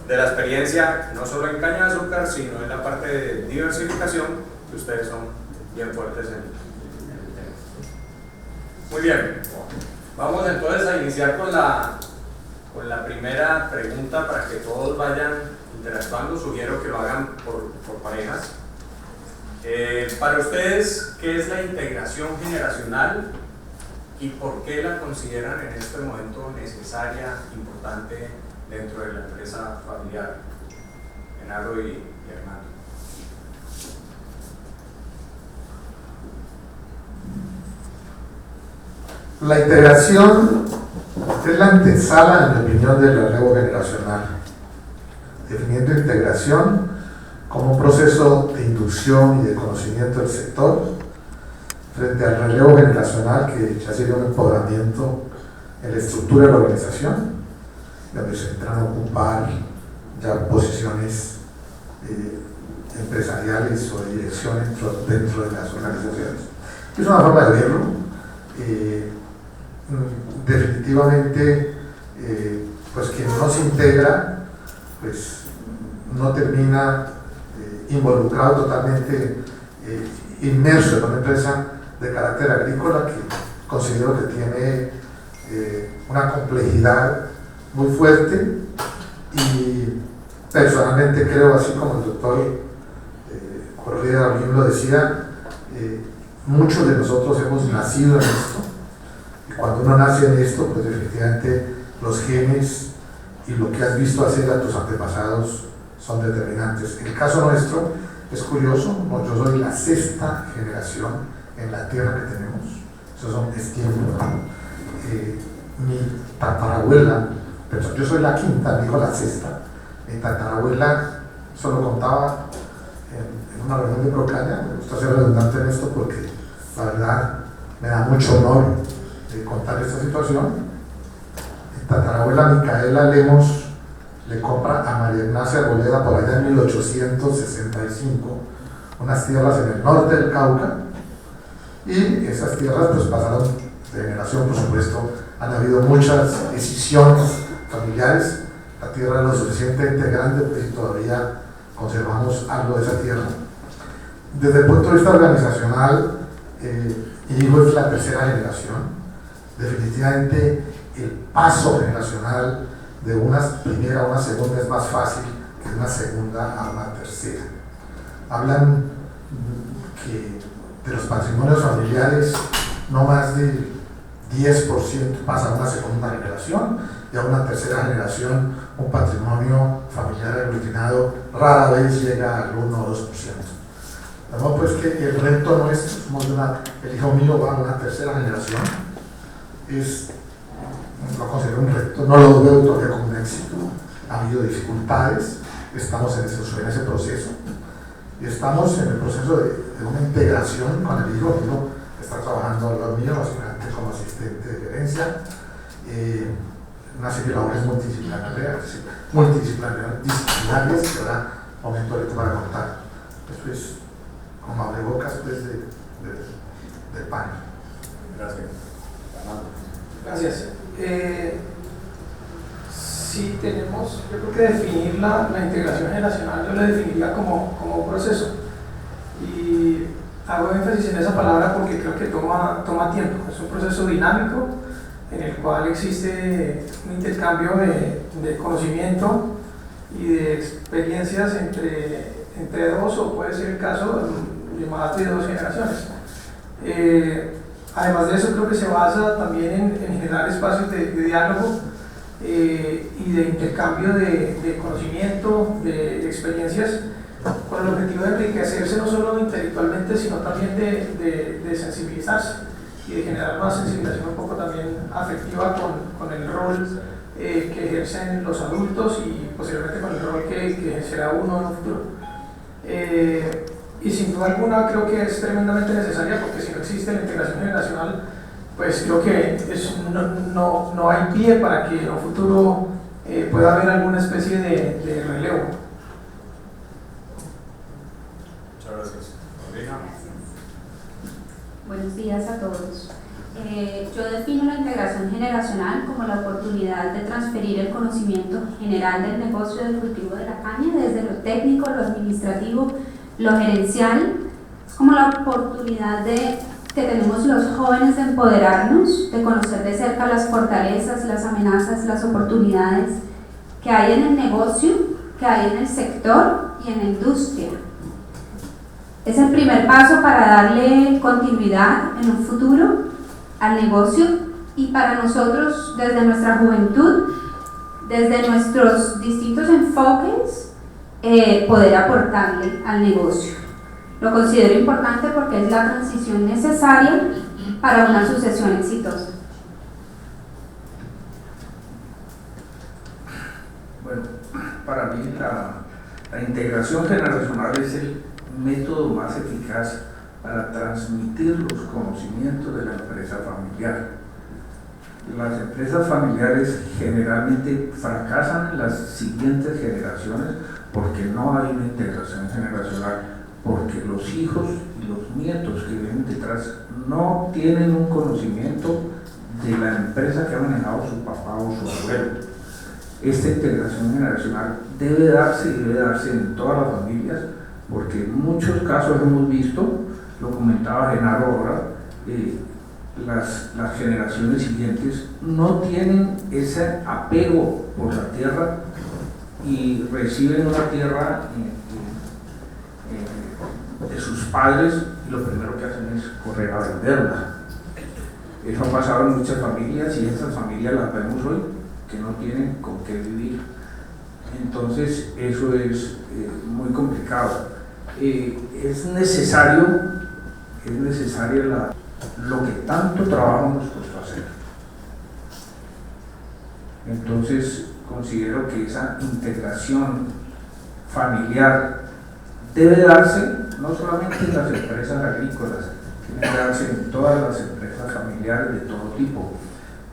de la experiencia, no solo en caña de azúcar, sino en la parte de diversificación, que ustedes son bien fuertes en el tema. Muy bien, vamos entonces a iniciar con la primera pregunta para que todos vayan interactuando. Sugiero que lo hagan por parejas. Para ustedes, ¿qué es la integración generacional y por qué la consideran en este momento necesaria, importante dentro de la empresa familiar? Genaro y Hernando. La integración es la antesala, en mi opinión, del relevo generacional, definiendo integración como un proceso de inducción y de conocimiento del sector frente al relevo generacional, que ya sería un empoderamiento en la estructura de la organización, donde se entran a ocupar ya posiciones empresariales o de dirección dentro de las organizaciones. Es una forma de verlo. Definitivamente, pues quien no se integra, pues no termina involucrado totalmente, inmerso en una empresa de carácter agrícola que considero que tiene una complejidad muy fuerte, y personalmente creo, así como el doctor Correa bien lo decía, muchos de nosotros hemos nacido en esto, y cuando uno nace en esto, pues efectivamente los genes y lo que has visto hacer a tus antepasados son determinantes. En el caso nuestro es curioso, yo soy la 6ª generación en la tierra que tenemos, eso es tiempo, ¿no? Mi tatarabuela, pero yo soy la 5ª, digo la 6ª, mi tatarabuela solo contaba en una reunión de Procaña. Me gusta ser redundante en esto porque la verdad me da mucho honor contar esta situación. Mi tatarabuela Micaela Lemos le compra a María Ignacia Arboleda por allá en 1865 unas tierras en el norte del Cauca, y esas tierras pues pasaron de generación, por supuesto. Han habido muchas decisiones familiares. La tierra es lo suficientemente grande, pues, y todavía conservamos algo de esa tierra. Desde el punto de vista organizacional, Íñigo es la 3ª generación. Definitivamente el paso generacional de una primera a una segunda es más fácil que de una segunda a una tercera. Hablan que de los patrimonios familiares no más del 10% pasa a una segunda generación, y a una tercera generación un patrimonio familiar aglutinado rara vez llega al 1 o 2%. De modo pues que el reto nuestro, el hijo mío va a una tercera generación, lo considero un reto, no lo veo todavía como un éxito. Ha habido dificultades, estamos en ese proceso, y estamos en el proceso de una integración con el hijo. El hijo está trabajando al lado mío, básicamente como asistente de gerencia, una serie de labores multidisciplinarias que habrá momento ahorita para contar. Eso es como abrebocas pues, de pan. Gracias. Gracias. Sí tenemos, yo creo que definir la integración generacional, yo la definiría como un proceso, y hago énfasis en esa palabra porque creo que toma tiempo. Es un proceso dinámico en el cual existe un intercambio de conocimiento y de experiencias entre dos, o puede ser el caso de más de 2 generaciones. Además de eso, creo que se basa también en generar espacios de diálogo y de intercambio de conocimiento, de experiencias, con el objetivo de enriquecerse no solo intelectualmente, sino también de sensibilizarse y de generar una sensibilización un poco también afectiva con el rol que ejercen los adultos, y posiblemente con el rol que ejercerá uno en un futuro. Y sin duda alguna creo que es tremendamente necesaria, porque si no existe la integración generacional, pues creo que no hay pie para que en un futuro pueda haber alguna especie de relevo. Muchas gracias. Buenos días a todos. Yo defino la integración generacional como la oportunidad de transferir el conocimiento general del negocio del cultivo de la caña, desde lo técnico, lo administrativo, lo gerencial. Es como la oportunidad que tenemos los jóvenes de empoderarnos, de conocer de cerca las fortalezas, las amenazas, las oportunidades que hay en el negocio, que hay en el sector y en la industria. Es el primer paso para darle continuidad en un futuro al negocio y para nosotros desde nuestra juventud, desde nuestros distintos enfoques, poder aportarle al negocio. Lo considero importante porque es la transición necesaria para una sucesión exitosa. Bueno, para mí la integración generacional es el método más eficaz para transmitir los conocimientos de la empresa familiar. Las empresas familiares generalmente fracasan en las siguientes generaciones porque no hay una integración generacional, porque los hijos y los nietos que vienen detrás no tienen un conocimiento de la empresa que ha manejado su papá o su abuelo. Esta integración generacional debe darse en todas las familias, porque en muchos casos hemos visto, lo comentaba Genaro ahora, las generaciones siguientes no tienen ese apego por la tierra y reciben una tierra de sus padres y lo primero que hacen es correr a venderla. Eso ha pasado en muchas familias y esas familias las vemos hoy que no tienen con qué vivir. Entonces eso es muy complicado. Es necesaria lo que tanto trabajo nos costó hacer. Entonces considero que esa integración familiar debe darse no solamente en las empresas agrícolas, debe darse en todas las empresas familiares de todo tipo,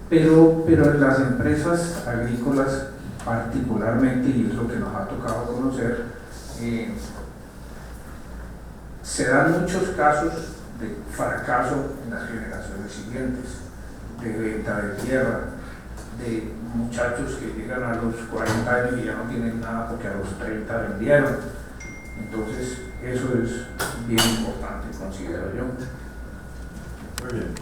pero en las empresas agrícolas particularmente, y es lo que nos ha tocado conocer, se dan muchos casos de fracaso en las generaciones siguientes, de venta de tierra, de muchachos que llegan a los 40 años y ya no tienen nada porque a los 30 vendieron. Entonces eso es bien importante, considero yo. Muy bien.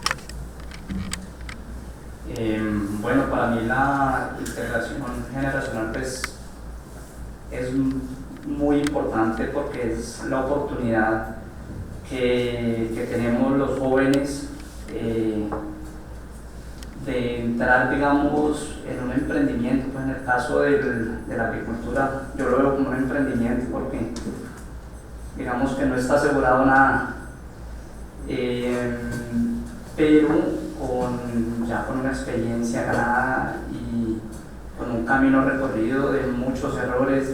Bueno, para mí la integración generacional pues, es muy importante porque es la oportunidad que tenemos los jóvenes de entrar, digamos, en un emprendimiento. Pues en el caso de la agricultura yo lo veo como un emprendimiento porque digamos que no está asegurado nada, pero ya con una experiencia ganada y con un camino recorrido de muchos errores,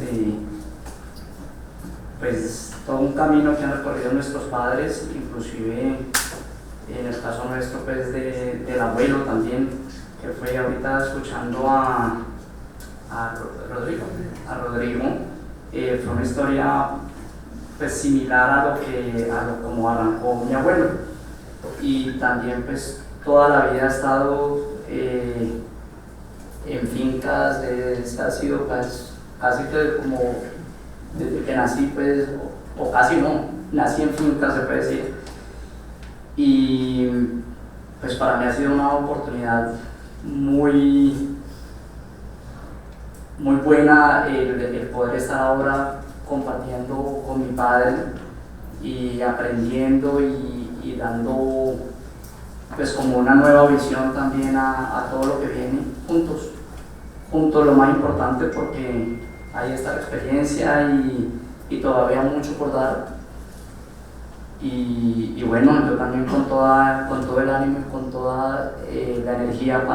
pues todo un camino que han recorrido nuestros padres, inclusive en el caso nuestro pues del abuelo también, que fue ahorita escuchando a Rodrigo, fue una historia pues similar a lo como arrancó mi abuelo, y también pues toda la vida ha estado en fincas, ha sido pues, casi que como desde que nací pues, o casi no, nací en fincas se puede decir, y pues para mí ha sido una oportunidad muy buena el poder estar ahora compartiendo con mi padre y aprendiendo y dando pues como una nueva visión también a todo lo que viene juntos lo más importante, porque ahí está la experiencia y todavía mucho por dar, y bueno, yo también con todo el ánimo y con toda la energía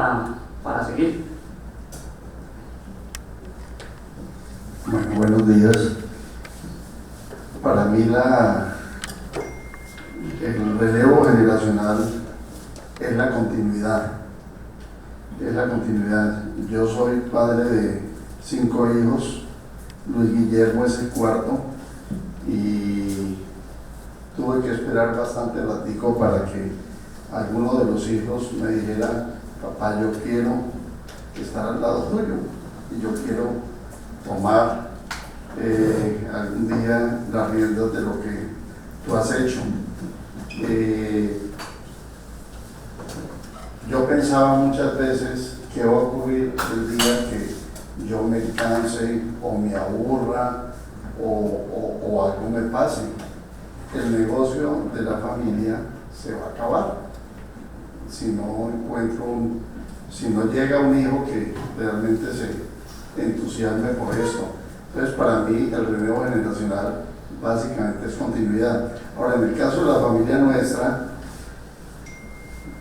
para seguir. Bueno, buenos días. Para mí el relevo generacional es la continuidad. Yo soy padre de 5 hijos, Luis Guillermo es el cuarto, y tuve que esperar bastante ratico para que alguno de los hijos me dijera: papá, yo quiero estar al lado tuyo y yo quiero tomar algún día las riendas de lo que tú has hecho. Yo pensaba muchas veces qué va a ocurrir el día que yo me canse o me aburra o algo me pase. El negocio de la familia se va a acabar si no si no llega un hijo que realmente se entusiasme por esto. Entonces, para mí el relevo generacional básicamente es continuidad. Ahora, en el caso de la familia nuestra,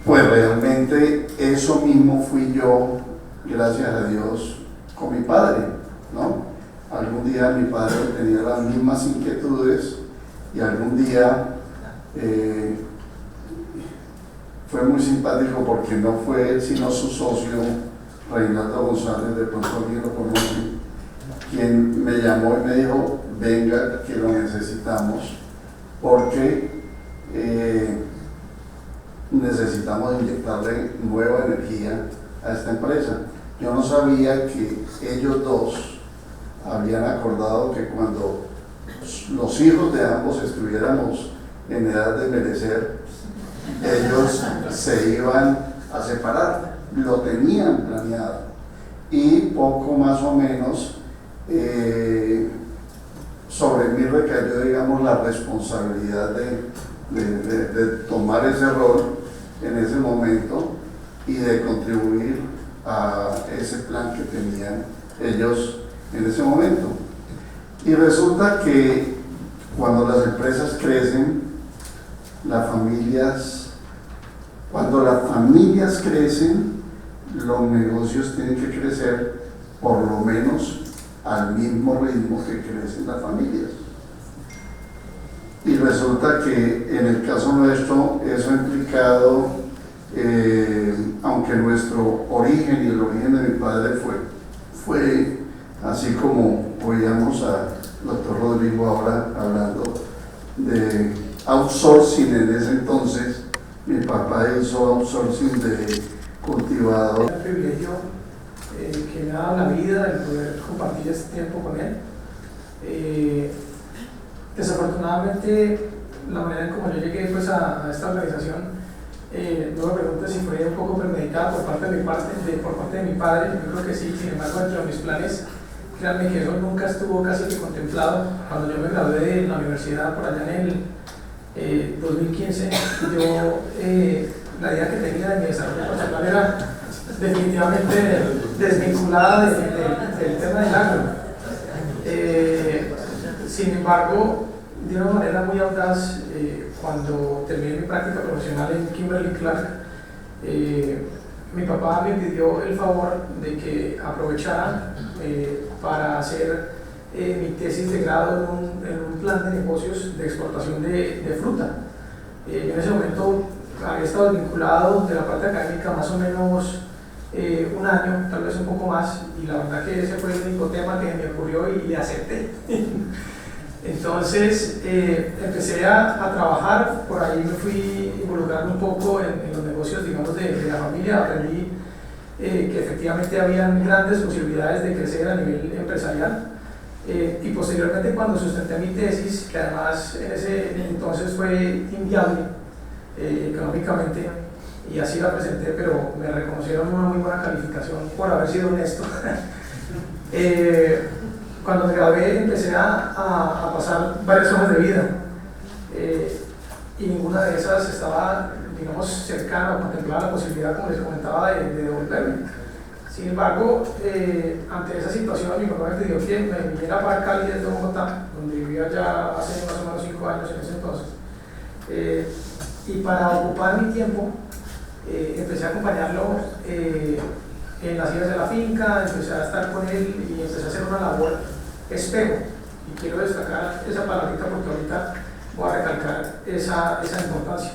pues realmente eso mismo fui yo, gracias a Dios, con mi padre, ¿no? Algún día mi padre tenía las mismas inquietudes y algún día fue muy simpático porque no fue él sino su socio, Reinaldo González, de pronto alguien lo conoce, quien me llamó y me dijo: venga, que lo necesitamos porque necesitamos inyectarle nueva energía a esta empresa. Yo no sabía que ellos dos habían acordado que cuando los hijos de ambos estuviéramos en edad de merecer, ellos se iban a separar. Lo tenían planeado y poco más o menos sobre mí recayó, digamos, la responsabilidad de tomar ese rol en ese momento y de contribuir a ese plan que tenían ellos en ese momento. Y resulta que cuando las empresas crecen, cuando las familias crecen, los negocios tienen que crecer por lo menos al mismo ritmo que crecen las familias. Y resulta que en el caso nuestro eso ha implicado, aunque nuestro origen y el origen de mi padre fue así como oíamos al doctor Rodrigo ahora hablando de outsourcing. En ese entonces mi papá hizo outsourcing de cultivador. El privilegio que me ha dado la vida el poder compartir este tiempo con él. Desafortunadamente, la manera en como yo llegué pues, a esta organización, no me pregunto si fue un poco premeditada por parte de mi padre. Yo creo que sí. Sin embargo, dentro de mis planes, créanme que eso nunca estuvo casi que contemplado. Cuando yo me gradué de la universidad por allá en el 2015, yo la idea que tenía de mi desarrollo profesional era definitivamente desvinculada del tema del agro. Sin embargo, de una manera muy audaz, cuando terminé mi práctica profesional en Kimberly-Clark, mi papá me pidió el favor de que aprovechara para hacer mi tesis de grado en un plan de negocios de exportación de fruta. En ese momento había estado vinculado de la parte académica más o menos un año, tal vez un poco más, y la verdad que ese fue el único tema que me ocurrió y le acepté. Entonces empecé a trabajar, por ahí me fui involucrando un poco en los negocios, digamos, de la familia. Aprendí que efectivamente habían grandes posibilidades de crecer a nivel empresarial. Y posteriormente, cuando sustenté mi tesis, que además en ese entonces fue inviable económicamente, y así la presenté, pero me reconocieron una muy buena calificación por haber sido honesto. Cuando me gradué empecé a pasar varias hojas de vida y ninguna de esas estaba, digamos, cercana o contemplaba la posibilidad, como les comentaba, de devolverme. Sin embargo, ante esa situación, mi papá me pidió que me viniera para Cali desde Bogotá, donde vivía ya hace más o menos 5 años en ese entonces. Y para ocupar mi tiempo, empecé a acompañarlo en las idas de la finca, empecé a estar con él y empecé a hacer una labor espejo. Y quiero destacar esa palabrita porque ahorita voy a recalcar esa importancia.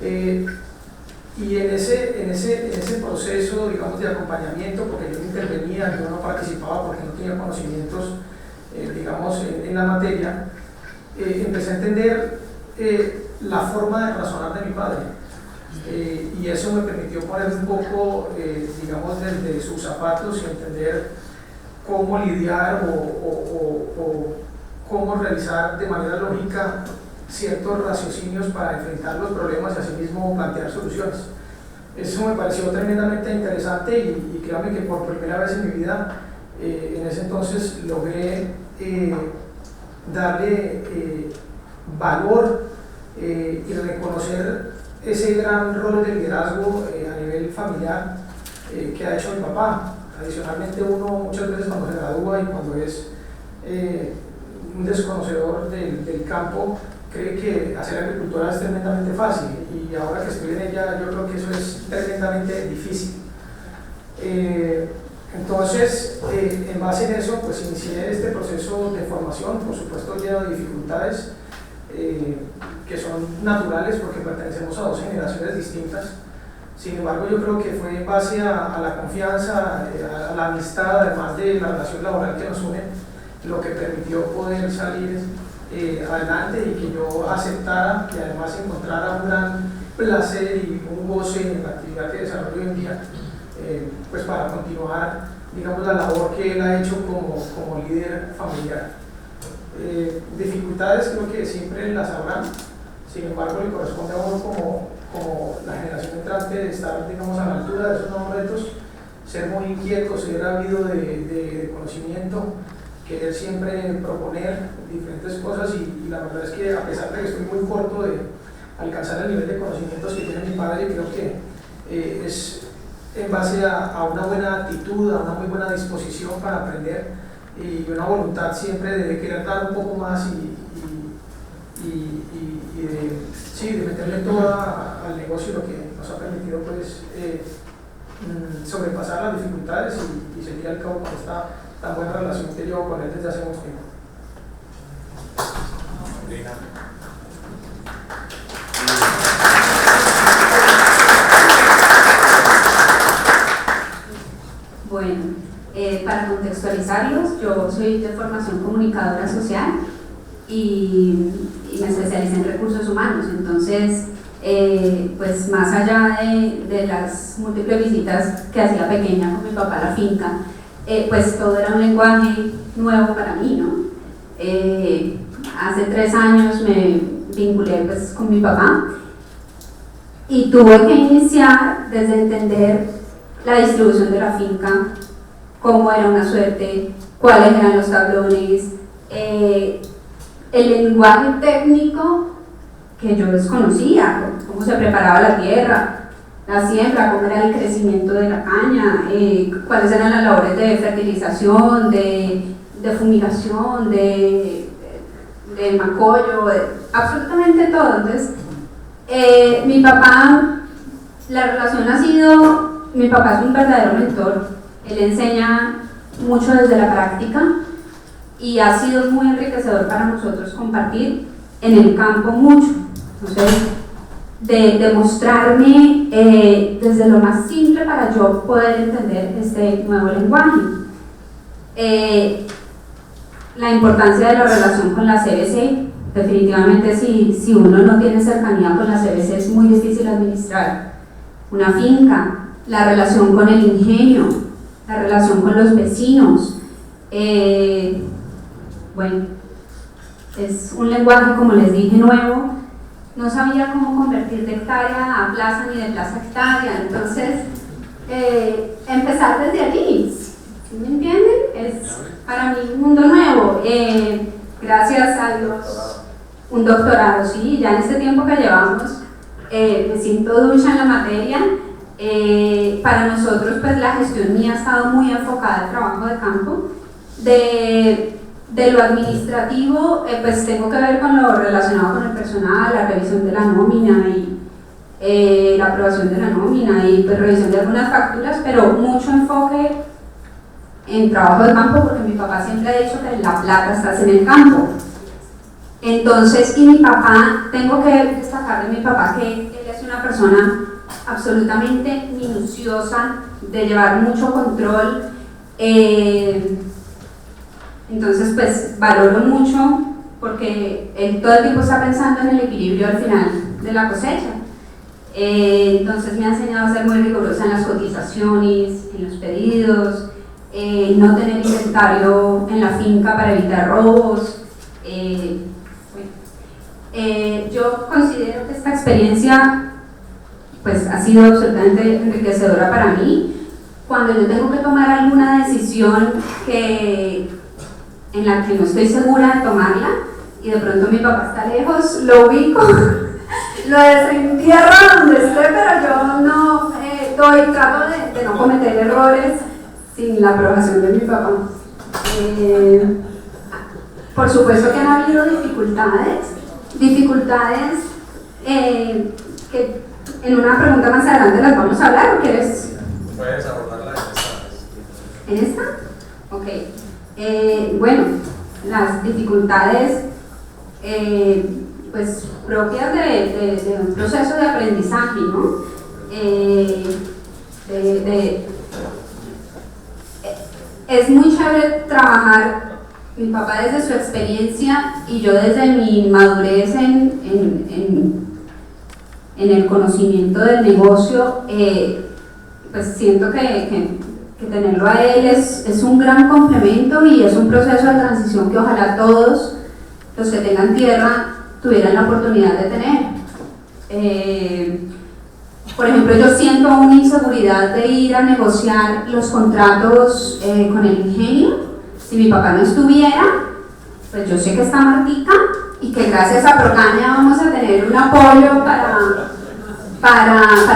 Y en ese proceso, digamos, de acompañamiento, porque yo no intervenía, yo no participaba porque no tenía conocimientos, digamos, en la materia, empecé a entender la forma de razonar de mi padre. y eso me permitió poner un poco, digamos, desde sus zapatos y entender cómo lidiar o cómo realizar de manera lógica ciertos raciocinios para enfrentar los problemas y asimismo plantear soluciones. Eso me pareció tremendamente interesante y créanme que por primera vez en mi vida, en ese entonces logré darle valor y reconocer ese gran rol de liderazgo a nivel familiar que ha hecho mi papá. Adicionalmente, uno muchas veces cuando se gradúa y cuando es un desconocedor del campo, cree que hacer agricultura es tremendamente fácil, y ahora que estoy en ella yo creo que eso es tremendamente difícil. Entonces, en base en eso, pues inicié este proceso de formación, por supuesto lleno de dificultades que son naturales porque pertenecemos a dos generaciones distintas. Sin embargo, yo creo que fue en base a la confianza, a la amistad, además de la relación laboral que nos une, lo que permitió poder salir adelante y que yo aceptara y además encontrara un gran placer y un goce en la actividad que desarrollo hoy en día, pues para continuar, digamos, la labor que él ha hecho como líder familiar. Dificultades creo que siempre las habrá, sin embargo le corresponde a uno como la generación entrante de estar, digamos, a la altura de esos nuevos retos, ser muy inquieto, ser ávido de conocimiento, querer siempre proponer diferentes cosas y la verdad es que a pesar de que estoy muy corto de alcanzar el nivel de conocimientos que tiene mi padre, creo que es en base a una buena actitud, a una muy buena disposición para aprender y una voluntad siempre de querer dar un poco más y de meterle todo al negocio, lo que nos ha permitido pues sobrepasar las dificultades y seguir al cabo con esta tan buena relación que llevo con él desde hace mucho tiempo. Bueno, para contextualizarlos, yo soy de formación comunicadora social y me especialicé en recursos humanos. Entonces, pues más allá de las múltiples visitas que hacía pequeña con mi papá a la finca, pues todo era un lenguaje nuevo para mí, ¿no? Hace 3 años me vinculé pues con mi papá y tuve que iniciar desde entender la distribución de la finca, cómo era una suerte, cuáles eran los tablones, el lenguaje técnico que yo desconocía, cómo se preparaba la tierra, la siembra, cómo era el crecimiento de la caña, cuáles eran las labores de fertilización, de fumigación, de macollo, absolutamente todo. Entonces, mi papá, la relación ha sido, mi papá es un verdadero mentor, él enseña mucho desde la práctica y ha sido muy enriquecedor para nosotros compartir en el campo mucho. Entonces, de mostrarme desde lo más simple para yo poder entender este nuevo lenguaje. La importancia de la relación con la CBC, definitivamente si uno no tiene cercanía con la CBC es muy difícil administrar una finca, la relación con el ingenio, la relación con los vecinos. Bueno, es un lenguaje, como les dije, nuevo. No sabía cómo convertir de hectárea a plaza ni de plaza a hectárea, entonces empezar desde allí, ¿sí me entienden? Es para mí un mundo nuevo. Gracias a Dios, un doctorado, sí, ya en este tiempo que llevamos me siento ducha en la materia. Para nosotros pues la gestión mía ha estado muy enfocada al trabajo de campo. De lo administrativo, pues tengo que ver con lo relacionado con el personal, la revisión de la nómina y la aprobación de la nómina y pues revisión de algunas facturas, pero mucho enfoque en trabajo de campo porque mi papá siempre ha dicho que la plata está en el campo. Entonces, y mi papá, tengo que destacar de mi papá que él es una persona absolutamente minuciosa, de llevar mucho control. Entonces, pues valoro mucho porque él todo el tiempo está pensando en el equilibrio al final de la cosecha. Entonces me ha enseñado a ser muy rigurosa en las cotizaciones, en los pedidos, no tener inventario en la finca para evitar robos. Yo considero que esta experiencia pues, ha sido absolutamente enriquecedora para mí. Cuando yo tengo que tomar alguna decisión en la que no estoy segura de tomarla y de pronto mi papá está lejos, lo ubico, lo desentierro donde esté, pero yo no trato de no cometer errores sin la aprobación de mi papá. Por supuesto que han habido dificultades que en una pregunta más adelante las vamos a hablar, ¿o quieres? Puedes abordarla en esta. ¿En esta? Ok. Bueno, las dificultades pues propias de un proceso de aprendizaje, ¿no? Es muy chévere trabajar, mi papá desde su experiencia y yo desde mi madurez en el conocimiento del negocio, pues siento que tenerlo a él es un gran complemento y es un proceso de transición que ojalá todos los que tengan tierra tuvieran la oportunidad de tener. Por ejemplo, yo siento una inseguridad de ir a negociar los contratos con el ingenio. Si mi papá no estuviera, pues yo sé que está Martica y que gracias a Procaña vamos a tener un apoyo para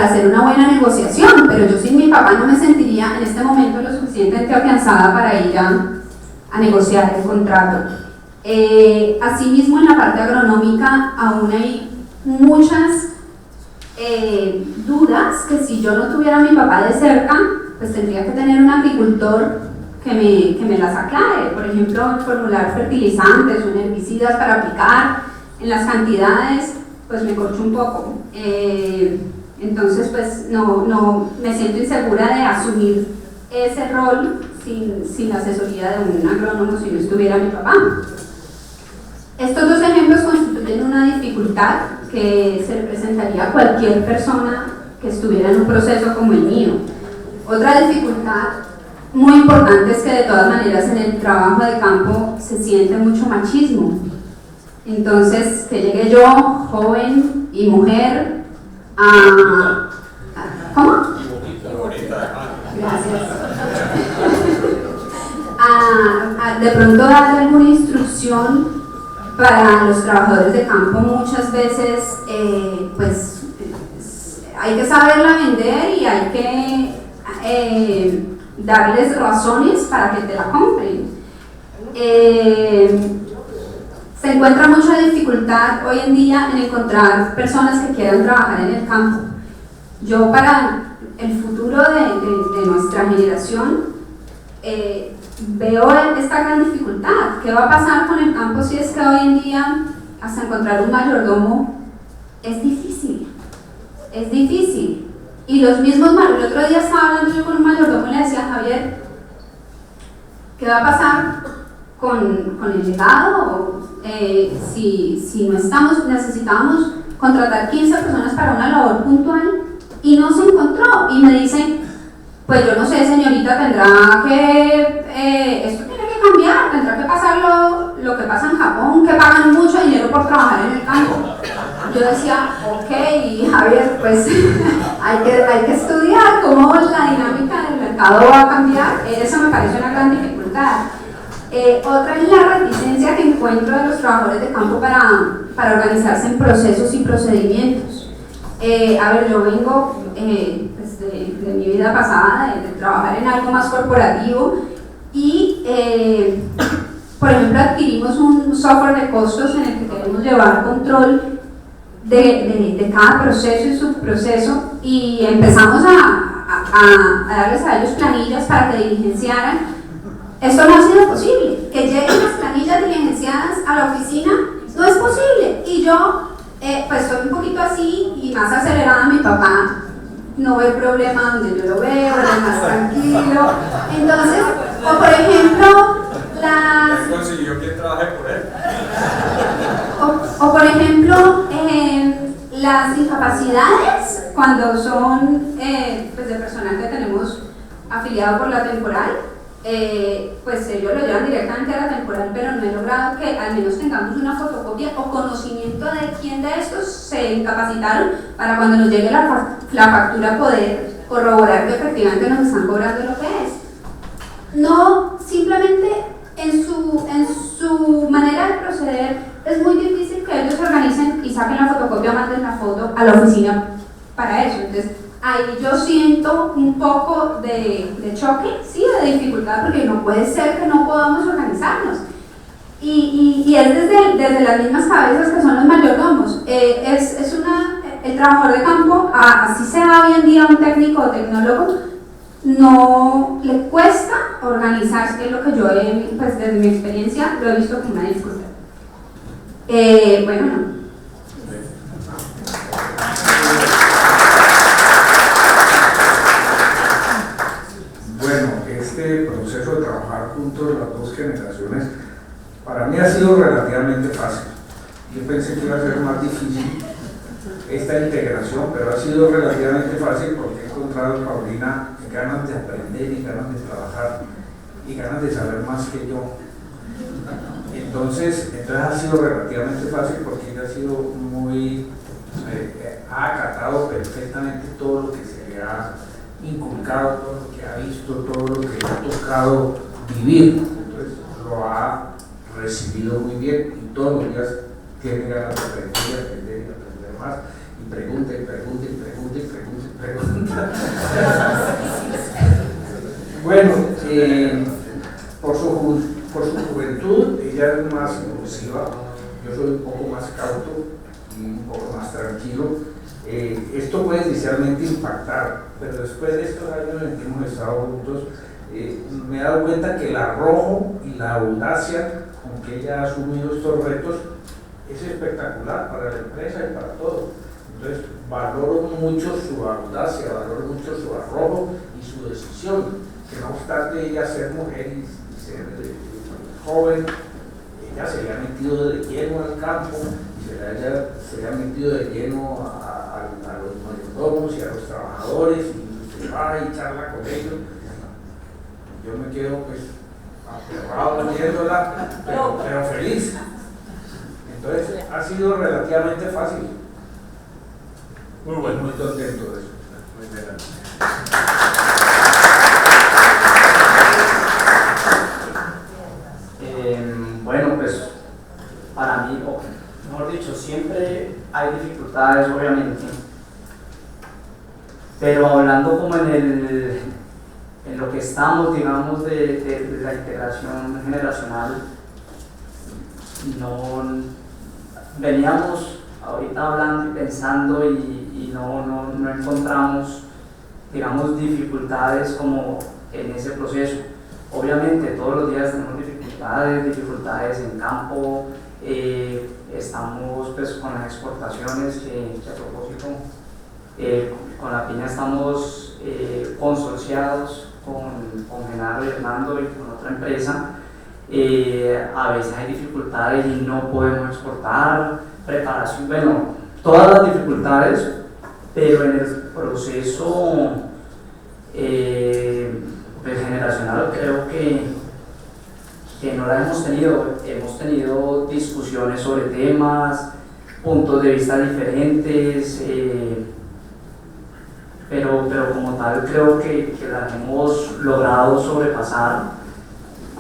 hacer una buena negociación, pero yo sin mi papá no me sentiría en este momento lo suficientemente afianzada para ir a negociar el contrato. Asimismo, en la parte agronómica aún hay muchas dudas que si yo no tuviera a mi papá de cerca, pues tendría que tener un agricultor que me las aclare. Por ejemplo, formular fertilizantes o herbicidas para aplicar en las cantidades, pues me corcho un poco. Entonces, pues no me siento insegura de asumir ese rol sin la asesoría de un agrónomo si no estuviera mi papá. Estos dos ejemplos constituyen una dificultad que se le presentaría a cualquier persona que estuviera en un proceso como el mío. Otra dificultad muy importante es que de todas maneras en el trabajo de campo se siente mucho machismo. Entonces, que llegue yo, joven y mujer, ¿cómo? Y bonita. Gracias. De pronto darle alguna instrucción para los trabajadores de campo muchas veces, pues hay que saberla vender y hay que darles razones para que te la compren. Se encuentra mucha dificultad hoy en día en encontrar personas que quieran trabajar en el campo. Yo para el futuro de nuestra generación veo esta gran dificultad. ¿Qué va a pasar con el campo si es que hoy en día hasta encontrar un mayordomo es difícil? Es difícil. Y los mismos, el otro día estaba hablando yo con un mayordomo y le decía a Javier, ¿qué va a pasar con el legado? Si no necesitábamos contratar 15 personas para una labor puntual y no se encontró. Y me dicen, pues yo no sé, señorita, tendrá que, esto tiene que cambiar, tendrá que pasar lo que pasa en Japón, que pagan mucho dinero por trabajar en el campo. Yo decía, ok, Javier, pues hay que estudiar cómo la dinámica del mercado va a cambiar. Eso me parece una gran dificultad. Otra es la reticencia que encuentro de los trabajadores de campo para organizarse en procesos y procedimientos. Yo vengo pues de mi vida pasada, de trabajar en algo más corporativo y, por ejemplo, adquirimos un software de costos en el que queremos llevar control de cada proceso y subproceso y empezamos a darles a ellos planillas para que diligenciaran. Esto no ha sido posible, que lleguen las planillas diligenciadas a la oficina no es posible y yo pues soy un poquito así y más acelerada. Mi papá no ve el problema donde yo lo veo, es más tranquilo. Entonces, o por ejemplo ¿Quién consiguió quien trabaje por él? o por ejemplo las incapacidades cuando son pues de personal que tenemos afiliado por la temporal, pues ellos lo llevan directamente a la temporal, pero no he logrado que al menos tengamos una fotocopia o conocimiento de quién de estos se incapacitaron para cuando nos llegue la factura poder corroborar que efectivamente nos están cobrando lo que es. No, simplemente en su manera de proceder es muy difícil que ellos se organicen y saquen la fotocopia o manden la foto a la oficina para eso. Entonces, ahí yo siento un poco de choque, sí, de dificultad, porque no puede ser que no podamos organizarnos. Y es desde las mismas cabezas que son los mayordomos. El trabajador de campo, así sea hoy en día un técnico o tecnólogo, no le cuesta organizarse, que es lo que yo pues desde mi experiencia lo he visto como una dificultad. Bueno, no. Bueno, este proceso de trabajar juntos las dos generaciones para mí ha sido relativamente fácil. Yo pensé que iba a ser más difícil esta integración, pero ha sido relativamente fácil porque he encontrado en Paulina ganas de aprender y ganas de trabajar y ganas de saber más que yo. Entonces ha sido relativamente fácil porque ella ha sido muy, ha acatado perfectamente todo lo que se le ha inculcado, todo lo que ha visto, todo lo que le ha tocado vivir. Entonces lo ha recibido muy bien y todos los días tiene ganas de aprender y aprender y aprender más. Y pregunta y pregunta y pregunta y pregunta y pregunta. Bueno, por su juventud, ella es más impulsiva, yo soy un poco más cauto y un poco más tranquilo. Esto puede inicialmente impactar, pero después de estos años en que hemos estado juntos, me he dado cuenta que el arrojo y la audacia con que ella ha asumido estos retos es espectacular para la empresa y para todos. Entonces, valoro mucho su audacia, valoro mucho su arrojo y su decisión, que no obstante ella ser mujer y ser joven, ella se había metido de lleno al campo, se había metido de lleno a los mayordomos y a los trabajadores, y se va y charla con ellos. Yo me quedo pues aterrado viéndola, pero feliz. Entonces ha sido relativamente fácil. Muy bueno. Muy contento de eso. Muy bien. Bueno, pues para mí, o mejor dicho, siempre hay dificultades, obviamente, pero hablando como en lo que estamos, digamos, de la integración generacional, no veníamos ahorita hablando y pensando y no encontramos, digamos, dificultades como en ese proceso. Obviamente todos los días tenemos dificultades en campo, estamos pues con las exportaciones que a propósito con la piña estamos consorciados con Genaro y Hernando y con otra empresa. A veces hay dificultades y no podemos exportar, preparación, bueno, todas las dificultades, pero en el proceso generacional creo que no la hemos tenido discusiones sobre temas, puntos de vista diferentes, pero como tal creo que las hemos logrado sobrepasar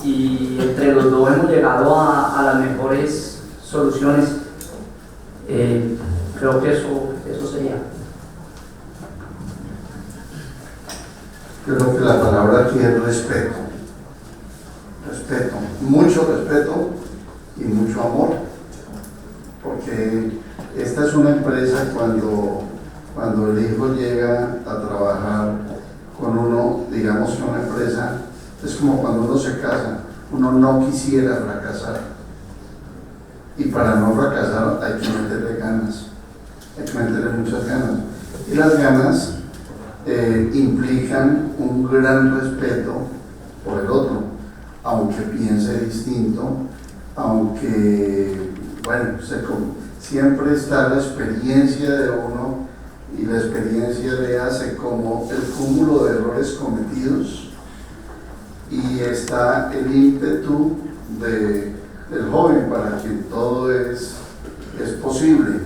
y entre los dos hemos llegado a las mejores soluciones. Creo que eso sería. Creo que la palabra aquí es respeto. Respeto, mucho respeto y mucho amor, porque esta es una empresa cuando el hijo llega a trabajar con uno, digamos que una empresa, es como cuando uno se casa, uno no quisiera fracasar, y para no fracasar hay que meterle ganas, hay que meterle muchas ganas, y las ganas implican un gran respeto por el otro, aunque piense distinto, aunque, bueno, siempre está la experiencia de uno y la experiencia le hace como el cúmulo de errores cometidos y está el ímpetu del joven para quien todo es posible.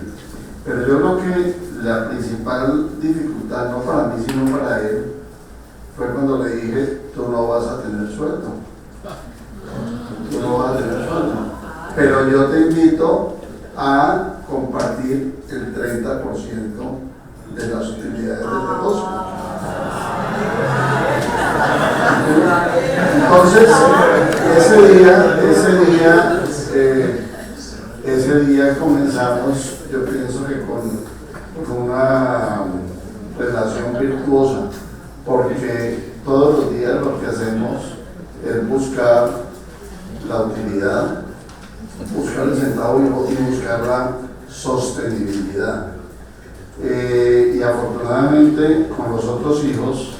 Pero yo creo que la principal dificultad, no para mí sino para él, fue cuando le dije: tú no vas a tener sueldo, tú no vas a tener sueldo, pero yo te invito a compartir el 30% de las utilidades del negocio. Entonces, ese día comenzamos, yo pienso que con una relación virtuosa, porque todos los días lo que hacemos es buscar la utilidad, buscar el centavo y buscar la sostenibilidad. Y afortunadamente con los otros hijos,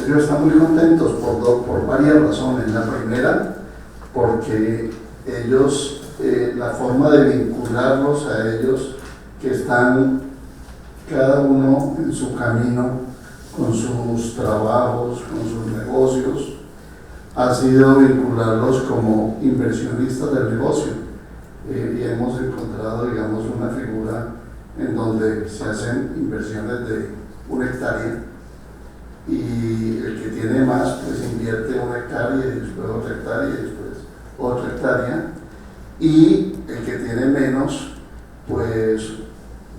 ellos están muy contentos por varias razones. La primera, porque ellos, la forma de vincularlos a ellos, que están cada uno en su camino, con sus trabajos, con sus negocios, ha sido vincularlos como inversionistas del negocio. Y hemos encontrado, digamos, una figura en donde se hacen inversiones de 1 hectárea, y el que tiene más pues invierte 1 hectárea y después otra hectárea y después otra hectárea, y el que tiene menos pues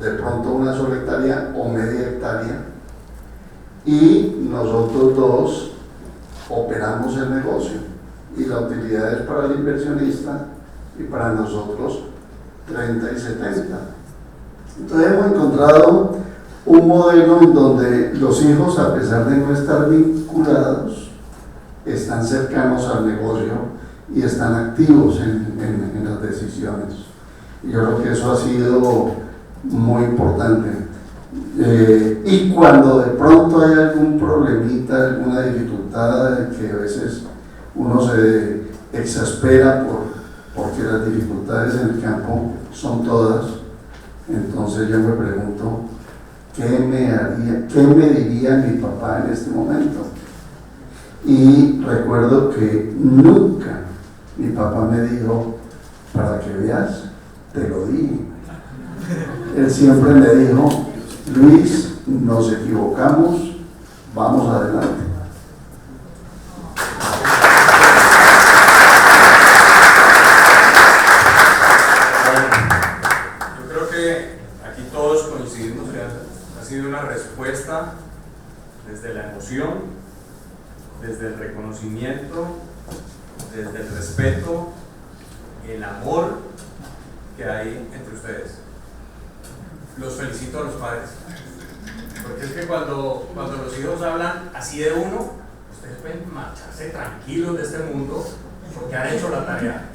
de pronto 1 sola hectárea o media hectárea, y nosotros dos operamos el negocio y la utilidad es para el inversionista y para nosotros 30 y 70. Entonces hemos encontrado un modelo en donde los hijos, a pesar de no estar vinculados, están cercanos al negocio y están activos en las decisiones. Y yo creo que eso ha sido muy importante. Y cuando de pronto hay algún problemita, alguna dificultad, que a veces uno se exaspera porque las dificultades en el campo son todas, entonces yo me pregunto: ¿qué me diría mi papá en este momento? Y recuerdo que nunca mi papá me dijo: para que veas, te lo dije. Él siempre me dijo: Luis, nos equivocamos, vamos adelante. Yo creo que aquí todos coincidimos que ha sido una respuesta desde la emoción, desde el reconocimiento, desde el respeto, el amor que hay entre ustedes. Los felicito a los padres, porque es que cuando los hijos hablan así de uno, ustedes pueden marcharse tranquilos de este mundo porque han hecho la tarea.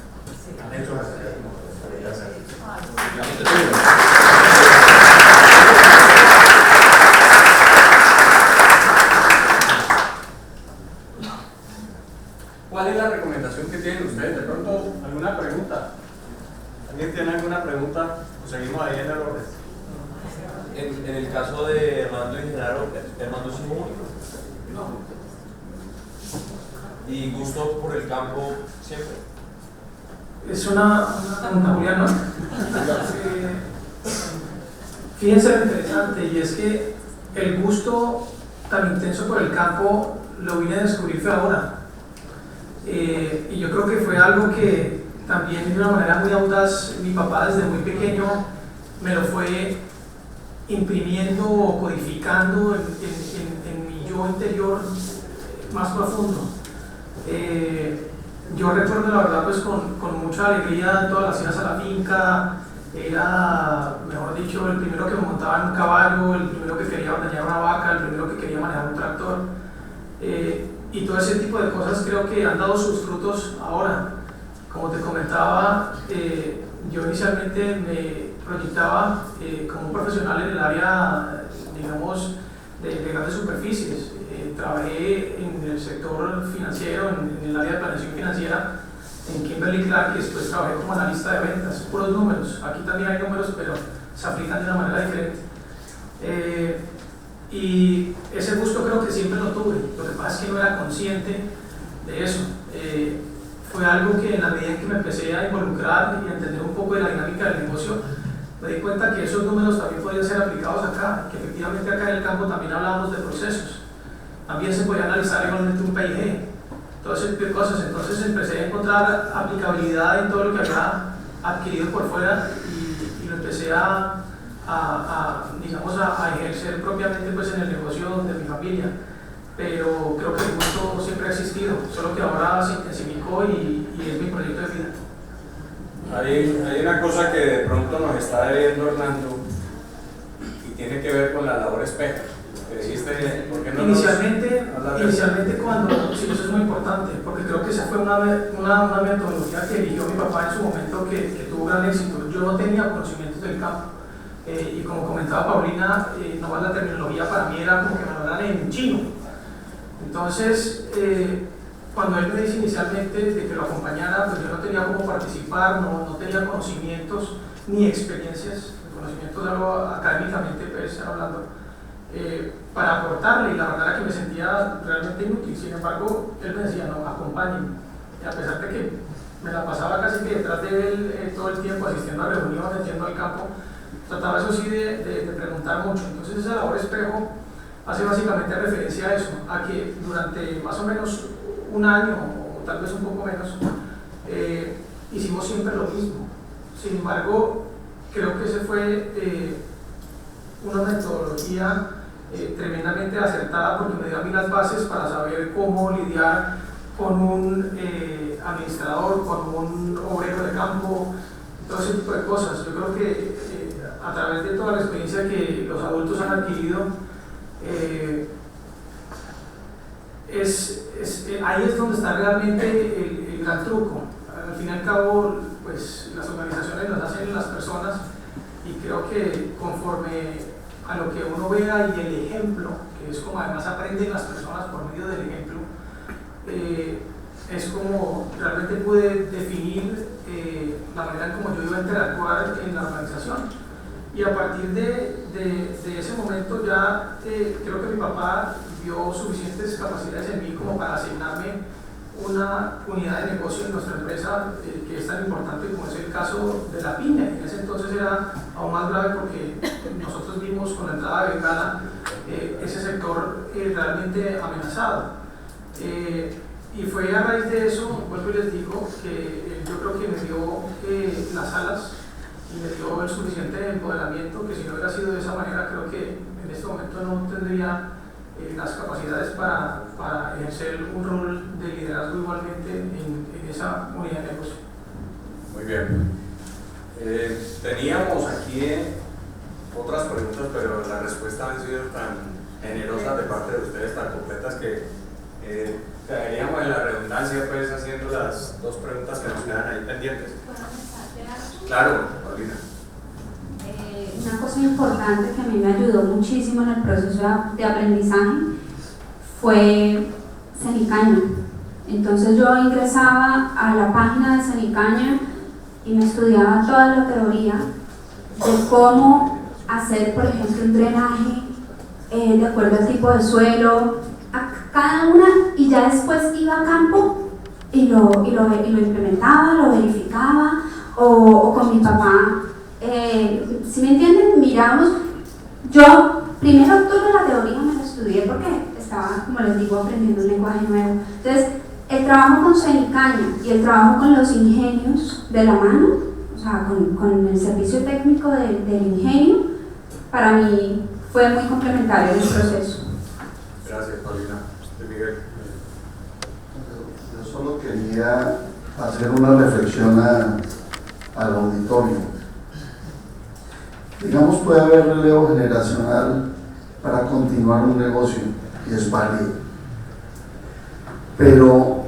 Han hecho la tarea como debería ser. ¿Cuál es la recomendación que tienen ustedes? ¿De pronto alguna pregunta? ¿Alguien tiene alguna pregunta? ¿O seguimos ahí en el orden? En el caso de Hernando y Genaro, ¿Hernando es hijo único? No. ¿Y gusto por el campo siempre? Es una pregunta, Julián, ¿no? Fíjense lo interesante, y es que el gusto tan intenso por el campo lo vine a descubrir ahora. Y yo creo que fue algo que también de una manera muy audaz mi papá desde muy pequeño me lo fue imprimiendo o codificando en mi yo interior más profundo. Yo recuerdo la verdad pues con mucha alegría todas las idas a la finca. Era, mejor dicho, el primero que me montaba en un caballo, el primero que quería ordeñar una vaca, el primero que quería manejar un tractor. Y todo ese tipo de cosas creo que han dado sus frutos ahora. Como te comentaba, yo inicialmente me proyectaba como un profesional en el área, digamos, de grandes superficies. Trabajé en el sector financiero, en el área de planeación financiera, en Kimberly Clark, y después trabajé como analista de ventas, puros números. Aquí también hay números, pero se aplican de una manera diferente. Y ese gusto creo que siempre lo tuve, lo que pasa es que no era consciente de eso. Fue algo que en la medida en que me empecé a involucrar y a entender un poco de la dinámica del negocio, me di cuenta que esos números también podían ser aplicados acá, que efectivamente acá en el campo también hablamos de procesos, también se podía analizar igualmente un PIG, todo ese tipo de cosas. Entonces empecé a encontrar aplicabilidad en todo lo que había adquirido por fuera y lo empecé digamos, a ejercer propiamente pues, en el negocio de mi familia. Pero creo que el gusto siempre ha existido, solo que ahora se intensificó y es mi proyecto de vida. Hay una cosa que de pronto nos está debiendo Orlando y tiene que ver con la labor espejo. Dijiste, ¿por qué no inicialmente cuando, sí, eso es muy importante, porque creo que esa fue una metodología que eligió mi papá en su momento que tuvo gran éxito. Yo no tenía conocimientos del campo y como comentaba Paulina, nomás la terminología para mí era como que me hablaran en chino. Entonces, cuando él me dice inicialmente de que lo acompañara, pues yo no tenía cómo participar, no tenía conocimientos ni experiencias, conocimientos de algo académicamente, pues hablando, para aportarle, y la verdad era que me sentía realmente inútil. Sin embargo, él me decía, no, acompáñenme, y a pesar de que me la pasaba casi que detrás de él todo el tiempo, asistiendo a reuniones, yendo al campo, trataba eso sí de preguntar mucho. Entonces esa labor espejo hace básicamente referencia a eso, a que durante más o menos un año o tal vez un poco menos hicimos siempre lo mismo. Sin embargo, creo que ese fue una metodología tremendamente acertada, porque me dio a mí las bases para saber cómo lidiar con un administrador, con un obrero de campo, todo ese tipo de cosas. Yo creo que a través de toda la experiencia que los adultos han adquirido, ahí es donde está realmente el gran truco. Al fin y al cabo, pues las organizaciones las hacen las personas, y creo que conforme a lo que uno vea y el ejemplo, que es como además aprenden las personas por medio del ejemplo, es como realmente pude definir la manera en como yo iba a interactuar en la organización. Y a partir de ese momento ya creo que mi papá vio suficientes capacidades en mí como para asignarme una unidad de negocio en nuestra empresa que es tan importante como es el caso de la piña. En ese entonces era aún más grave porque nosotros vimos con la entrada de Bengala ese sector realmente amenazado. Y fue a raíz de eso, vuelvo y les digo, que yo creo que me dio las alas y me dio el suficiente empoderamiento, que si no hubiera sido de esa manera, creo que en este momento no tendría las capacidades para ejercer un rol de liderazgo igualmente en esa unidad de negocio. Muy bien. Teníamos aquí otras preguntas, pero las respuestas han sido tan generosas de parte de ustedes, tan completas, que caeríamos en la redundancia pues haciendo las dos preguntas que nos quedan ahí pendientes. Claro, Paulina. Una cosa importante que a mí me ayudó muchísimo en el proceso de aprendizaje fue Cenicaña. Entonces yo ingresaba a la página de Cenicaña y me estudiaba toda la teoría de cómo hacer, por ejemplo, un drenaje de acuerdo al tipo de suelo, a cada una, y ya después iba a campo y lo implementaba, lo verificaba, o con mi papá. Si me entienden, miramos, yo primero toda la teoría me la estudié porque estaba, como les digo, aprendiendo un lenguaje nuevo. Entonces, el trabajo con Cenicaña y el trabajo con los ingenios de la mano, o sea, con el servicio técnico del ingenio, para mí fue muy complementario el proceso. Gracias, Paulina. Miguel. Yo solo quería hacer una reflexión al auditorio. Digamos, puede haber relevo generacional para continuar un negocio, y es válido. Pero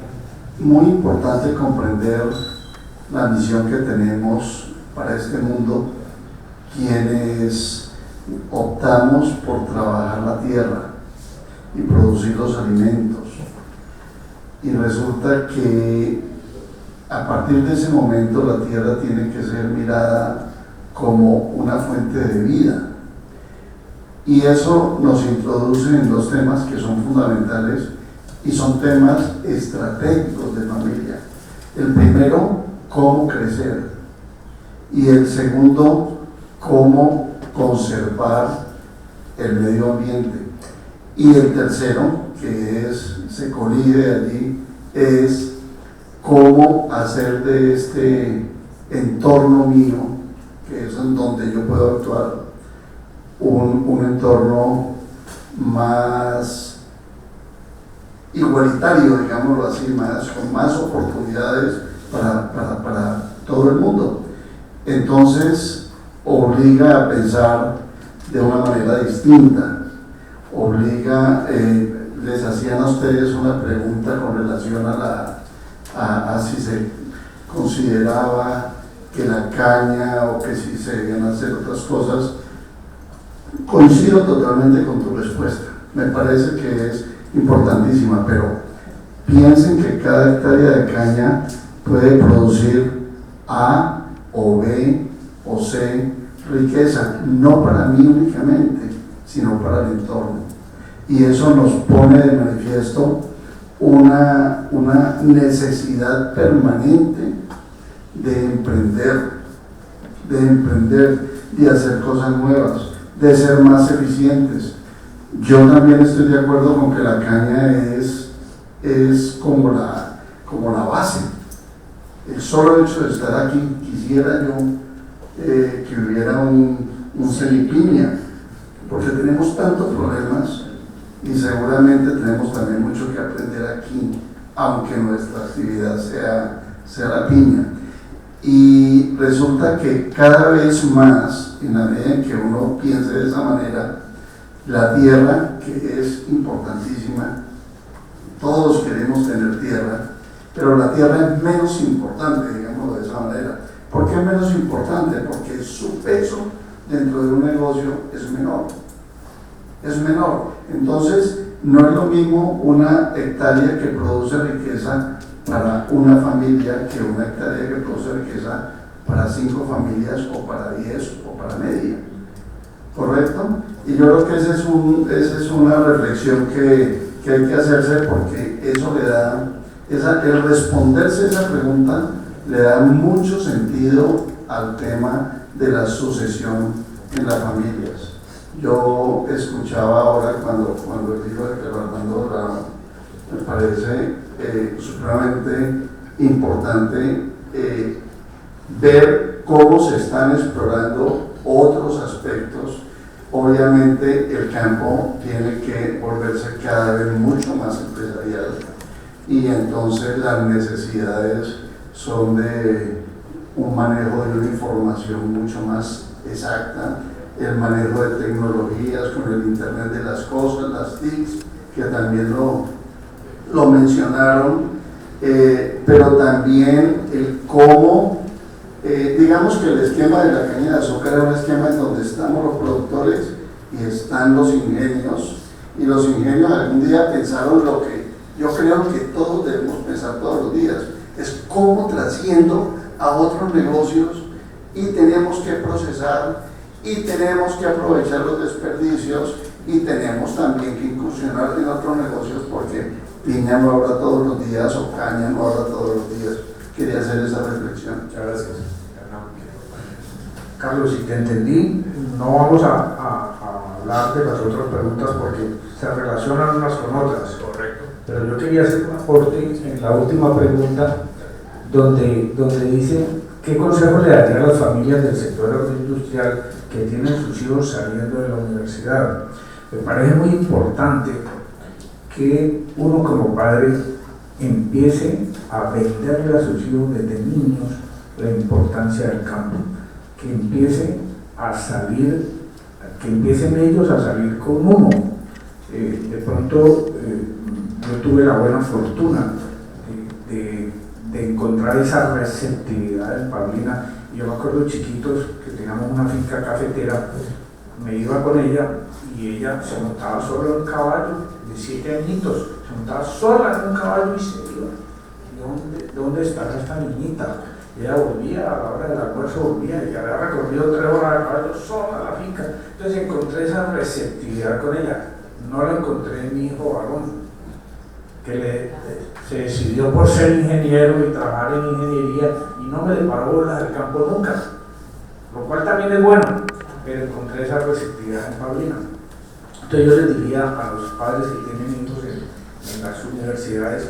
muy importante comprender la misión que tenemos para este mundo, quienes optamos por trabajar la tierra y producir los alimentos. Y resulta que a partir de ese momento la tierra tiene que ser mirada como una fuente de vida. Y eso nos introduce en dos temas que son fundamentales y son temas estratégicos de familia. El primero, cómo crecer, y el segundo, cómo conservar el medio ambiente. Y el tercero, que se colide allí, es cómo hacer de este entorno mío, que es en donde yo puedo actuar, un entorno más igualitario, digámoslo así, con más oportunidades para todo el mundo. Entonces, obliga a pensar de una manera distinta, les hacían a ustedes una pregunta con relación a si se consideraba que la caña o que si se debían hacer otras cosas. Coincido totalmente con tu respuesta, me parece que es importantísima, pero piensen que cada hectárea de caña puede producir A o B o C riqueza, no para mí únicamente, sino para el entorno. Y eso nos pone de manifiesto una necesidad permanente de emprender, de hacer cosas nuevas, de ser más eficientes. Yo también estoy de acuerdo con que la caña es como la base. El solo hecho de estar aquí, quisiera yo que hubiera un semipiña, porque tenemos tantos problemas y seguramente tenemos también mucho que aprender aquí, aunque nuestra actividad sea la piña. Y resulta que cada vez más, en la medida en que uno piense de esa manera, la tierra, que es importantísima, todos queremos tener tierra, pero la tierra es menos importante, digámoslo de esa manera. ¿Por qué es menos importante? Porque su peso dentro de un negocio es menor. Entonces, no es lo mismo una hectárea que produce riqueza para una familia que una hectárea que produce riqueza para 5 familias o para 10 o para media. ¿Correcto? Y yo creo que esa es una reflexión que hay que hacerse, porque eso le da, el responderse a esa pregunta le da mucho sentido al tema de la sucesión en las familias. Yo escuchaba ahora cuando el hijo de Fernando Dorado, me parece supremamente importante ver cómo se están explorando otros aspectos. Obviamente el campo tiene que volverse cada vez mucho más empresarial, y entonces las necesidades son de un manejo de una información mucho más exacta, el manejo de tecnologías con el Internet de las cosas, las TICs, que también lo mencionaron, pero también el cómo, digamos que el esquema de la caña de azúcar es un esquema en donde estamos los productores y están los ingenios, y los ingenios algún día pensaron lo que yo creo que todos debemos pensar todos los días, es cómo trasciendo a otros negocios, y tenemos que procesar y tenemos que aprovechar los desperdicios, y tenemos también que incursionar en otros negocios, porque piña no habrá todos los días o caña no habrá todos los días. Quería hacer esa reflexión. Muchas gracias. Carlos, si te entendí, no vamos a hablar de las otras preguntas porque se relacionan unas con otras. Correcto. Pero yo quería hacer un aporte en la última pregunta, donde dice qué consejo le daría a las familias del sector agroindustrial que tienen sus hijos saliendo de la universidad. Me parece muy importante que uno como padre empiece a venderle a sus hijos desde niños la importancia del campo, que empiecen ellos a salir con uno. De pronto yo tuve la buena fortuna de encontrar esa receptividad en Paulina. Yo me acuerdo chiquitos que teníamos una finca cafetera, me iba con ella y ella se montaba sola en un caballo de 7 añitos, se montaba sola en un caballo y se iba. ¿Dónde está esta niñita? ella volvía a la hora del almuerzo, volvía y había recorrido 3 horas de caballo sola a la finca. Entonces encontré esa receptividad con ella. No la encontré en mi hijo varón, que se decidió por ser ingeniero y trabajar en ingeniería y no me le paró bola del campo nunca, lo cual también es bueno, pero encontré esa receptividad en Paulina. Entonces yo les diría a los padres que tienen hijos en las universidades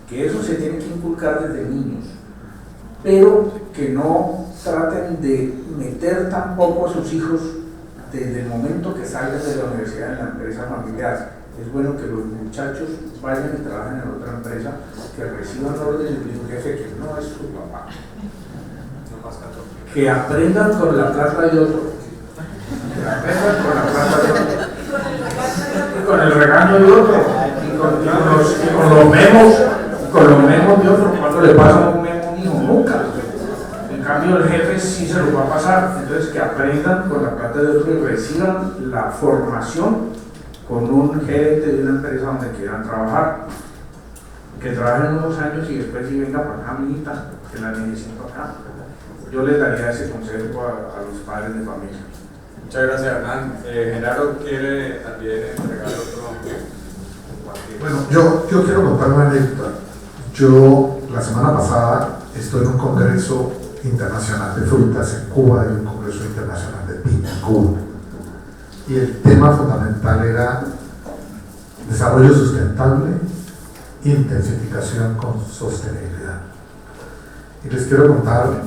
que eso se tiene que inculcar desde niños, pero que no traten de meter tampoco a sus hijos desde el momento que salgan de la universidad en la empresa familiar. Es bueno que los muchachos vayan y trabajen en otra empresa, que reciban órdenes de un jefe que no es su papá, que aprendan con la plata de otro, que aprendan con la plata de otro, y con el regaño de otro, y con los memos de otro. Cuando le pasa un memo a un hijo, nunca. En cambio el jefe sí se lo va a pasar. Entonces que aprendan con la plata de otro y reciban la formación con un gerente de una empresa donde quieran trabajar, que trabajen unos años y después sí venga para acá, amiguita, que la necesito acá. Yo les daría ese consejo a los padres de familia. Muchas gracias, Hernán. Genaro quiere también entregar otro compartir. Bueno, yo quiero contar una anécdota. Yo la semana pasada estoy en un congreso internacional de frutas en Cuba y un congreso internacional de piña en Cuba. Y el tema fundamental era desarrollo sustentable, intensificación con sostenibilidad. Y les quiero contar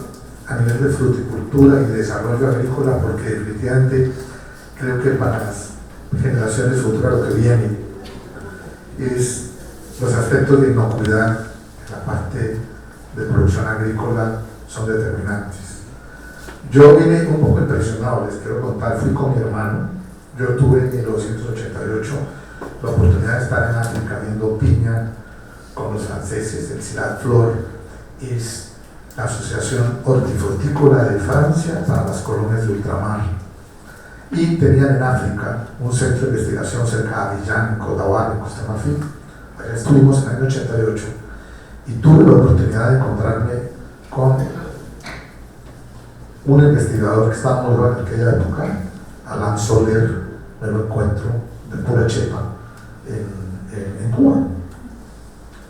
a nivel de fruticultura y de desarrollo agrícola, porque definitivamente creo que para las generaciones futuras lo que viene es los aspectos de inocuidad en la parte de producción agrícola son determinantes. Yo vine un poco impresionado, les quiero contar, fui con mi hermano. Yo tuve en 1988 la oportunidad de estar en África viendo piña con los franceses. El Cilat Flor es la Asociación Hortifrutícola de Francia para las colonias de ultramar. Y tenían en África un centro de investigación cerca de Abiyán, en Kodawar, en Costa Marfil. Allá estuvimos en el año 88 y tuve la oportunidad de encontrarme con un investigador que estaba muy bueno en aquella época, Alain Soler. Me lo encuentro de pura chepa en Cuba.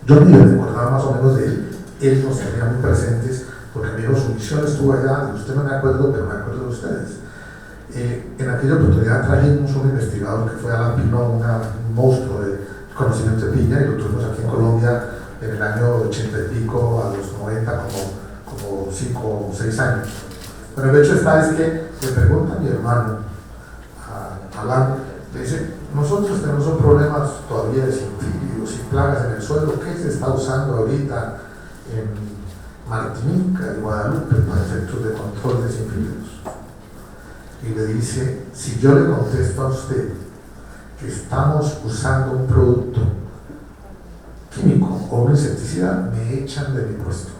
Yo ni me recordaba más o menos de él nos tenía muy presentes, porque me dijo, su misión estuvo allá, de usted no me acuerdo, pero me acuerdo de ustedes. En aquella oportunidad trajimos un investigador que fue Alan Pino, un monstruo de conocimiento de piña, y lo tuvimos aquí en Colombia en el año 80 y pico, a los 90, como 5 o 6 años. Pero el hecho está es que le pregunta a mi hermano, Alan, le dice, nosotros tenemos un problema todavía de sinfílidos y plagas en el suelo. ¿Qué se está usando ahorita en Martinica y Guadalupe para efectos de control de sinfílidos? Y le dice, si yo le contesto a usted que estamos usando un producto químico o un insecticida, me echan de mi puesto.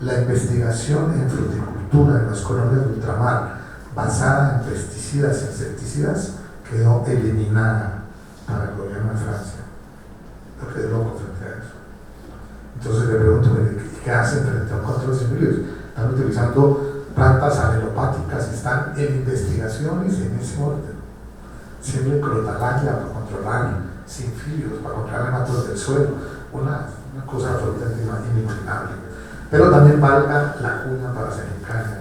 La investigación en fruticultura en las colonias de ultramar basada en pesticidas e insecticidas quedó eliminada para el gobierno de Francia. Yo quedé loco frente a eso. Entonces le pregunto, ¿qué hacen frente a un control de sinfílidos? Están utilizando plantas alelopáticas, están en investigaciones en ese orden. Siempre crotalaria para controlar sinfílidos, para controlar hematos del suelo, una cosa absolutamente inimaginable. Pero también valga la cuña para Senicaña.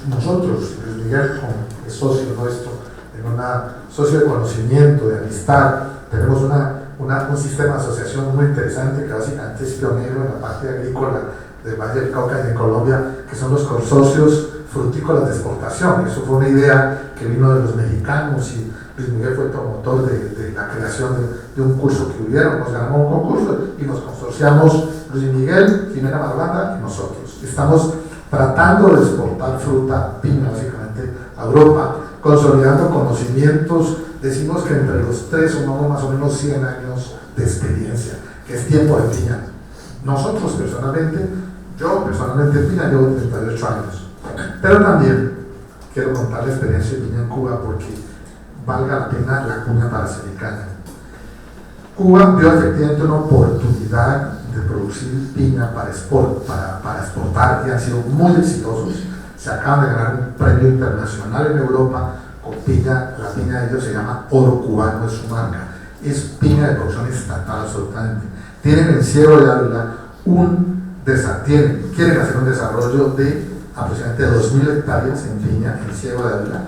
Nosotros, Luis Miguel, como socio nuestro, en una socio de conocimiento, de amistad, tenemos un sistema de asociación muy interesante que básicamente es pionero en la parte agrícola del Valle del Cauca y de Colombia, que son los consorcios frutícolas de exportación. Eso fue una idea que vino de los mexicanos y Luis Miguel fue el promotor de la creación de un curso que hubieron. Nos ganamos un concurso y nos consorciamos Luis Miguel, Jimena Marlanda y nosotros. Estamos tratando de exportar fruta, piña básicamente, a Europa, consolidando conocimientos. Decimos que entre los tres sumamos más o menos 100 años de experiencia, que es tiempo de piña. Nosotros personalmente, yo personalmente en piña llevo 38 años, pero también quiero contar la experiencia de piña en Cuba porque valga la pena la cuña para Senicaña. Cuba dio efectivamente una oportunidad de producir piña para exportar y han sido muy exitosos. Se acaban de ganar un premio internacional en Europa con piña. La piña de ellos se llama Oro Cubano, es su marca. Es piña de producción estatal absolutamente. Tienen en Ciego de Ávila quieren hacer un desarrollo de aproximadamente 2.000 hectáreas en piña en Ciego de Ávila.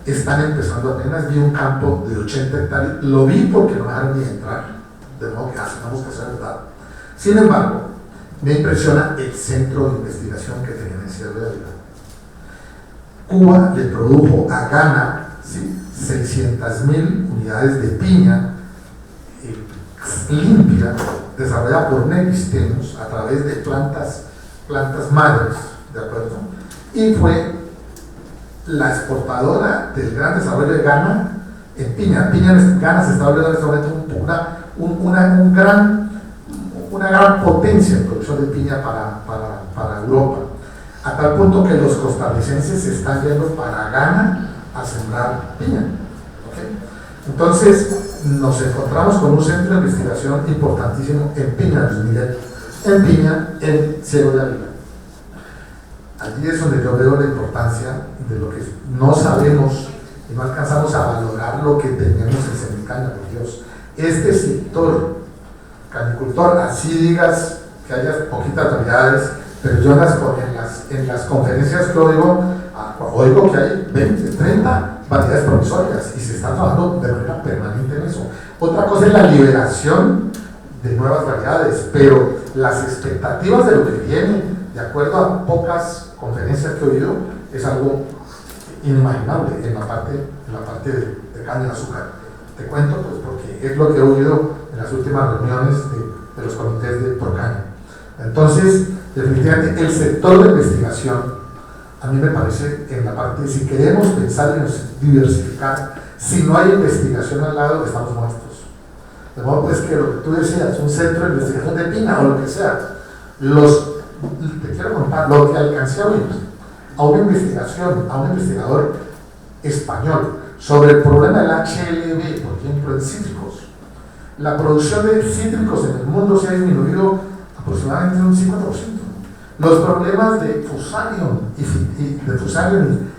Están empezando, apenas vi un campo de 80 hectáreas, lo vi porque no me dejaron ni entrar, de modo que tenemos que hacer verdad. Sin embargo, me impresiona el centro de investigación que tenían en Ciego de Ávila. Cuba le produjo a Ghana 600.000 unidades de piña limpia, desarrollada por Nepistemus a través de plantas madres, ¿de acuerdo? Y fue la exportadora del gran desarrollo de Ghana en piña. Piña en Ghana se está volviendo en este momento una gran potencia en producción de piña para Europa, a tal punto que los costarricenses se están yendo para Ghana a sembrar piña. ¿Okay? Entonces nos encontramos con un centro de investigación importantísimo en piña, Luis Miguel, en Ciego de Ávila. Allí es donde yo veo la importancia de lo que no sabemos y no alcanzamos a valorar lo que tenemos en Semicaña, por Dios. Este sector canicultor, así digas que haya poquitas variedades, pero yo en las conferencias que oigo que hay 20, 30 variedades provisorias y se está trabajando de manera permanente en eso. Otra cosa es la liberación de nuevas variedades, pero las expectativas de lo que viene, de acuerdo a pocas conferencias que he oído, es algo inimaginable en la parte de caña de azúcar. Te cuento pues porque es lo que he oído en las últimas reuniones de los comités de Procaña. Entonces, definitivamente el sector de investigación a mí me parece en la parte, si queremos pensar en diversificar, si no hay investigación al lado, estamos muertos. De modo pues que lo que tú decías, un centro de investigación de piña o lo que sea, te quiero contar lo que alcancé a oír a un investigador español sobre el problema del HLB, por ejemplo, en cítricos. La producción de cítricos en el mundo se ha disminuido aproximadamente un 50%. Los problemas de Fusarium y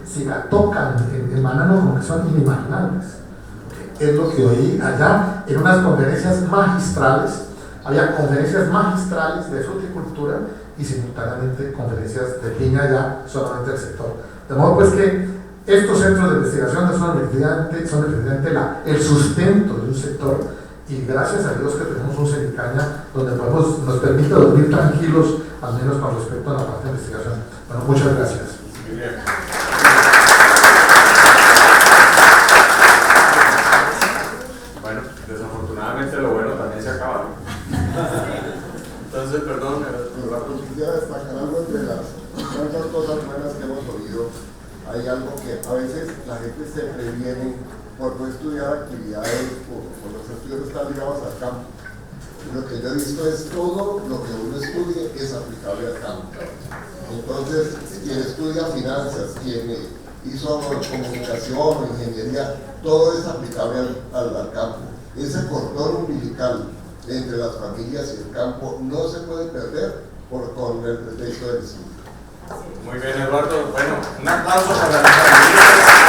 Sigatocan en banano como que son inimaginables. Es lo que oí allá en unas conferencias magistrales. Había conferencias magistrales de fruticultura y simultáneamente conferencias de piña ya solamente del sector. De modo pues que estos centros de investigación son definitivamente el sustento de un sector, y gracias a Dios que tenemos un Semicaña donde nos permite dormir tranquilos, al menos con respecto a la parte de investigación. Bueno, muchas gracias. Muy bien. Bueno, desafortunadamente lo bueno también se acaba. Entonces, perdón, quisiera destacar algo entre las tantas cosas buenas que hemos oído. Hay algo que a veces la gente se previene por no estudiar actividades o los estudios están ligados al campo. Lo que yo he visto es todo lo que uno estudie es aplicable al campo. Entonces, quien estudia finanzas, quien hizo comunicación o ingeniería, todo es aplicable al campo. Ese cordón umbilical entre las familias y el campo no se puede perder con el pretexto del estudio. muy bien, Eduardo. Bueno, un aplauso para las familias.